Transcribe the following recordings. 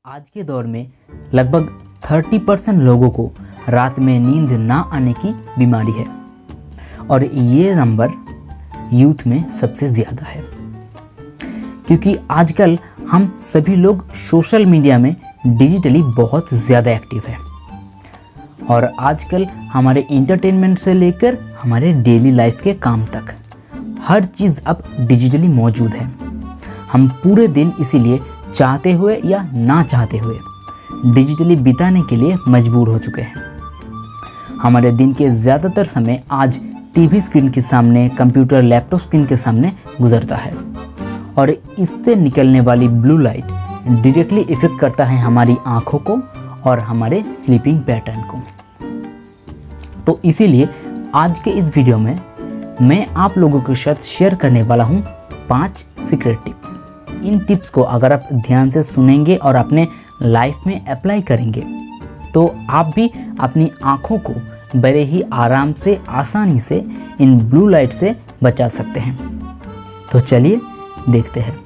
आज के दौर में लगभग 30% लोगों को रात में नींद ना आने की बीमारी है और ये नंबर यूथ में सबसे ज़्यादा है, क्योंकि आजकल हम सभी लोग सोशल मीडिया में डिजिटली बहुत ज़्यादा एक्टिव है और आजकल हमारे एंटरटेनमेंट से लेकर हमारे डेली लाइफ के काम तक हर चीज़ अब डिजिटली मौजूद है। हम पूरे दिन इसीलिए चाहते हुए या ना चाहते हुए डिजिटली बिताने के लिए मजबूर हो चुके हैं। हमारे दिन के ज़्यादातर समय आज टीवी स्क्रीन के सामने, कंप्यूटर, लैपटॉप स्क्रीन के सामने गुजरता है और इससे निकलने वाली ब्लू लाइट डायरेक्टली इफ़ेक्ट करता है हमारी आँखों को और हमारे स्लीपिंग पैटर्न को। तो इसीलिए आज के इस वीडियो में मैं आप लोगों के साथ शेयर करने वाला हूँ 5 सीक्रेट टिप्स। इन टिप्स को अगर आप ध्यान से सुनेंगे और अपने लाइफ में अप्लाई करेंगे तो आप भी अपनी आँखों को बड़े ही आराम से, आसानी से इन ब्लू लाइट से बचा सकते हैं। तो चलिए देखते हैं।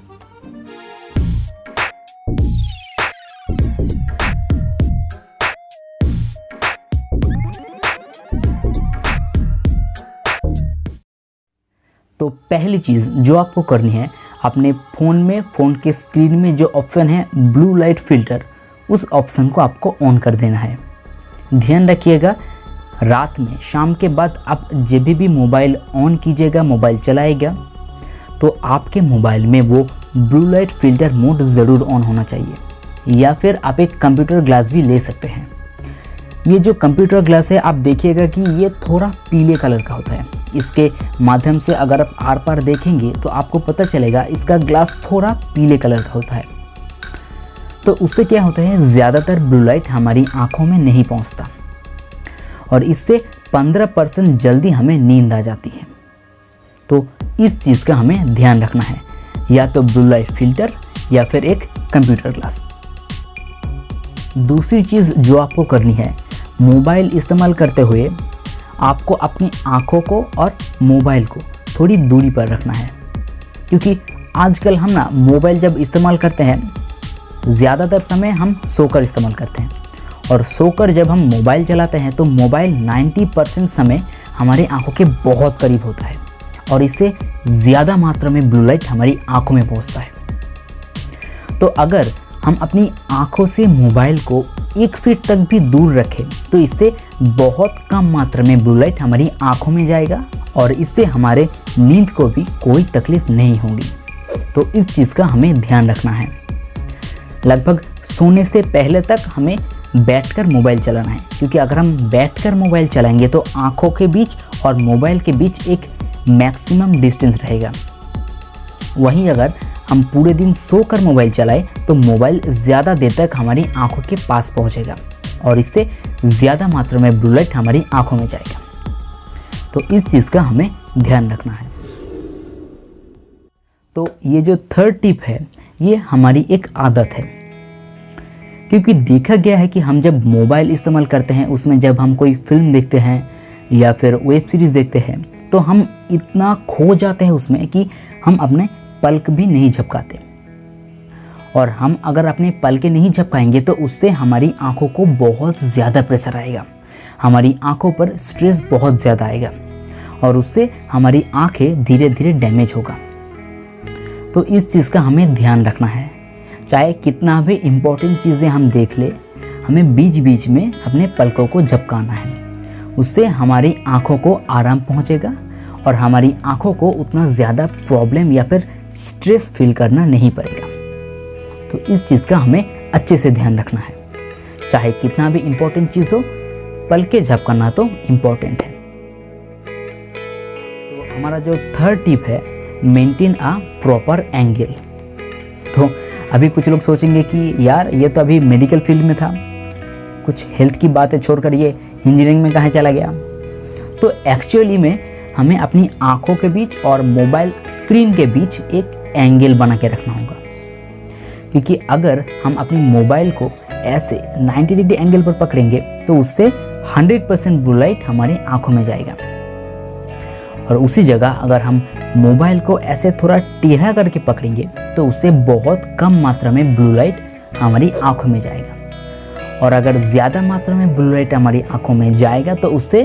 तो पहली चीज़ जो आपको करनी है, अपने फ़ोन के स्क्रीन में जो ऑप्शन है ब्लू लाइट फ़िल्टर, उस ऑप्शन को आपको ऑन कर देना है। ध्यान रखिएगा, रात में शाम के बाद आप जब भी मोबाइल ऑन कीजिएगा, मोबाइल चलाएगा, तो आपके मोबाइल में वो ब्लू लाइट फ़िल्टर मोड ज़रूर ऑन होना चाहिए। या फिर आप एक कंप्यूटर ग्लास भी ले सकते हैं। ये जो कंप्यूटर ग्लास है, आप देखिएगा कि ये थोड़ा पीले कलर का होता है। इसके माध्यम से अगर आप आर पार देखेंगे तो आपको पता चलेगा इसका ग्लास थोड़ा पीले कलर का होता है। तो उससे क्या होता है, ज़्यादातर ब्लू लाइट हमारी आँखों में नहीं पहुँचता और इससे 15% जल्दी हमें नींद आ जाती है। तो इस चीज़ का हमें ध्यान रखना है, या तो ब्लू लाइट फ़िल्टर या फिर एक कंप्यूटर ग्लास। दूसरी चीज़ जो आपको करनी है, मोबाइल इस्तेमाल करते हुए आपको अपनी आँखों को और मोबाइल को थोड़ी दूरी पर रखना है, क्योंकि आजकल हम मोबाइल जब इस्तेमाल करते हैं, ज़्यादातर समय हम सोकर इस्तेमाल करते हैं और सोकर जब हम मोबाइल चलाते हैं तो मोबाइल 90% समय हमारे आँखों के बहुत करीब होता है और इससे ज़्यादा मात्रा में ब्लू लाइट हमारी आँखों में पहुँचता है। तो अगर हम अपनी आँखों से मोबाइल को 1 फीट तक भी दूर रखें तो इससे बहुत कम मात्रा में ब्लू लाइट हमारी आँखों में जाएगा और इससे हमारे नींद को भी कोई तकलीफ़ नहीं होगी। तो इस चीज़ का हमें ध्यान रखना है। लगभग सोने से पहले तक हमें बैठकर मोबाइल चलाना है, क्योंकि अगर हम बैठकर मोबाइल चलाएंगे तो आँखों के बीच और मोबाइल के बीच एक मैक्सिमम डिस्टेंस रहेगा। वहीं अगर हम पूरे दिन सोकर मोबाइल चलाएं तो मोबाइल ज़्यादा देर तक हमारी आंखों के पास पहुंचेगा और इससे ज़्यादा मात्रा में ब्लू लाइट हमारी आंखों में जाएगा। तो इस चीज़ का हमें ध्यान रखना है। तो ये जो थर्ड टिप है, ये हमारी एक आदत है, क्योंकि देखा गया है कि हम जब मोबाइल इस्तेमाल करते हैं, उसमें जब हम कोई फिल्म देखते हैं या फिर वेब सीरीज़ देखते हैं, तो हम इतना खो जाते हैं उसमें कि हम अपने पलक भी नहीं झपकाते। और हम अगर अपने पलकें नहीं झपकाएंगे तो उससे हमारी आंखों को बहुत ज़्यादा प्रेशर आएगा, हमारी आंखों पर स्ट्रेस बहुत ज़्यादा आएगा और उससे हमारी आंखें धीरे धीरे डैमेज होगा। तो इस चीज़ का हमें ध्यान रखना है। चाहे कितना भी इम्पोर्टेंट चीज़ें हम देख ले, हमें बीच बीच में अपने पलकों को झपकाना है। उससे हमारी आंखों को आराम पहुँचेगा और हमारी आंखों को उतना ज़्यादा प्रॉब्लम या फिर स्ट्रेस फील करना नहीं पड़ेगा। तो इस चीज़ का हमें अच्छे से ध्यान रखना है। चाहे कितना भी इम्पोर्टेंट चीज़ हो, पलके झपकाना तो इम्पोर्टेंट है। तो हमारा जो थर्ड टिप है, मेंटेन अ प्रॉपर एंगल। तो अभी कुछ लोग सोचेंगे कि यार ये तो अभी मेडिकल फील्ड में था, कुछ हेल्थ की बातें छोड़कर ये इंजीनियरिंग में कहाँ चला गया। तो एक्चुअली में हमें अपनी आँखों के बीच और मोबाइल स्क्रीन के बीच एक एंगल बना के रखना होगा, क्योंकि अगर हम अपनी मोबाइल को ऐसे 90 डिग्री एंगल पर पकड़ेंगे तो उससे 100% ब्लू लाइट हमारे आँखों में जाएगा और उसी जगह अगर हम मोबाइल को ऐसे थोड़ा टेढ़ा करके पकड़ेंगे तो उससे बहुत कम मात्रा में ब्लू लाइट हमारी आँखों में जाएगा। और अगर ज़्यादा मात्रा में ब्लू लाइट हमारी आँखों में जाएगा तो उससे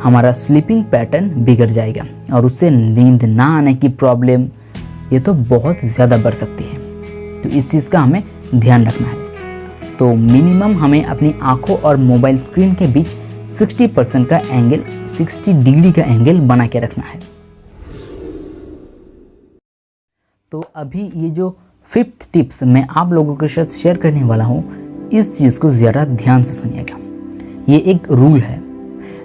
हमारा स्लीपिंग पैटर्न बिगड़ जाएगा और उससे नींद ना आने की प्रॉब्लम ये तो बहुत ज़्यादा बढ़ सकती है। तो इस चीज़ का हमें ध्यान रखना है। तो मिनिमम हमें अपनी आँखों और मोबाइल स्क्रीन के बीच 60% का एंगल, 60 डिग्री का एंगल बना के रखना है। तो अभी ये जो 5th टिप्स मैं आप लोगों के साथ शेयर करने वाला हूँ, इस चीज़ को ज़रा ध्यान से सुनिएगा। ये एक रूल है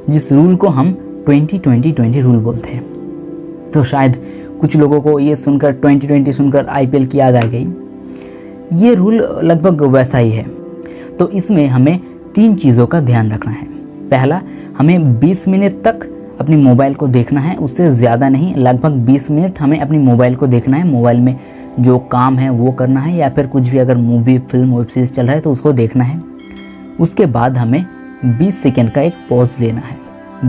जिस रूल को हम 20-20-20 रूल बोलते हैं। तो शायद कुछ लोगों को ये सुनकर 2020 सुनकर IPL की याद आ गई। ये रूल लगभग वैसा ही है। तो इसमें हमें 3 चीज़ों का ध्यान रखना है। पहला, हमें 20 मिनट तक अपनी मोबाइल को देखना है, उससे ज़्यादा नहीं। लगभग 20 मिनट हमें अपनी मोबाइल को देखना है, मोबाइल में जो काम है वो करना है, या फिर कुछ भी अगर मूवी, फिल्म, वेब सीरीज चल रहा है तो उसको देखना है। उसके बाद हमें 20 सेकेंड का एक पॉज लेना है।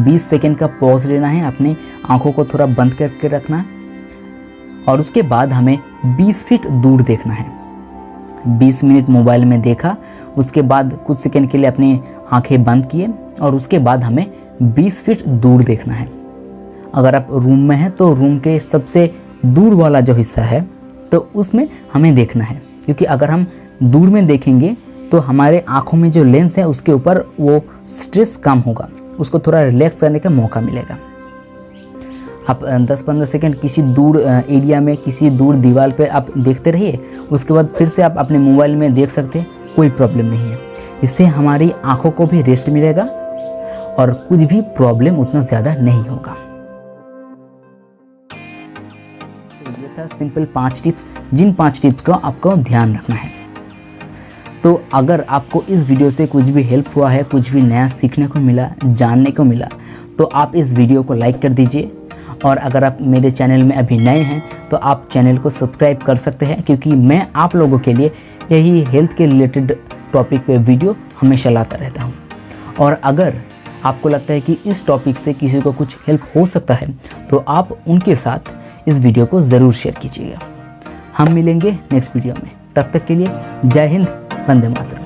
20 सेकेंड का पॉज लेना है, अपनी आंखों को थोड़ा बंद करके रखना है और उसके बाद हमें 20 फीट दूर देखना है। 20 मिनट मोबाइल में देखा, उसके बाद कुछ सेकेंड के लिए अपनी आंखें बंद किए और उसके बाद हमें 20 फीट दूर देखना है। अगर आप रूम में हैं तो रूम के सबसे दूर वाला जो हिस्सा है तो उसमें हमें देखना है, क्योंकि अगर हम दूर में देखेंगे तो हमारे आँखों में जो लेंस है उसके ऊपर वो स्ट्रेस कम होगा, उसको थोड़ा रिलैक्स करने का मौका मिलेगा। आप 10-15 सेकेंड किसी दूर एरिया में, किसी दूर दीवार पर आप देखते रहिए, उसके बाद फिर से आप अपने मोबाइल में देख सकते हैं, कोई प्रॉब्लम नहीं है। इससे हमारी आँखों को भी रेस्ट मिलेगा और कुछ भी प्रॉब्लम उतना ज़्यादा नहीं होगा। तो ये था सिंपल 5 टिप्स, जिन 5 टिप्स का आपको ध्यान रखना है। तो अगर आपको इस वीडियो से कुछ भी हेल्प हुआ है, कुछ भी नया सीखने को मिला, जानने को मिला, तो आप इस वीडियो को लाइक कर दीजिए। और अगर आप मेरे चैनल में अभी नए हैं तो आप चैनल को सब्सक्राइब कर सकते हैं, क्योंकि मैं आप लोगों के लिए यही हेल्थ के रिलेटेड टॉपिक पे वीडियो हमेशा लाता रहता हूँ। और अगर आपको लगता है कि इस टॉपिक से किसी को कुछ हेल्प हो सकता है तो आप उनके साथ इस वीडियो को ज़रूर शेयर कीजिएगा। हम मिलेंगे नेक्स्ट वीडियो में, तब तक के लिए जय हिंद, वंदे मातरम।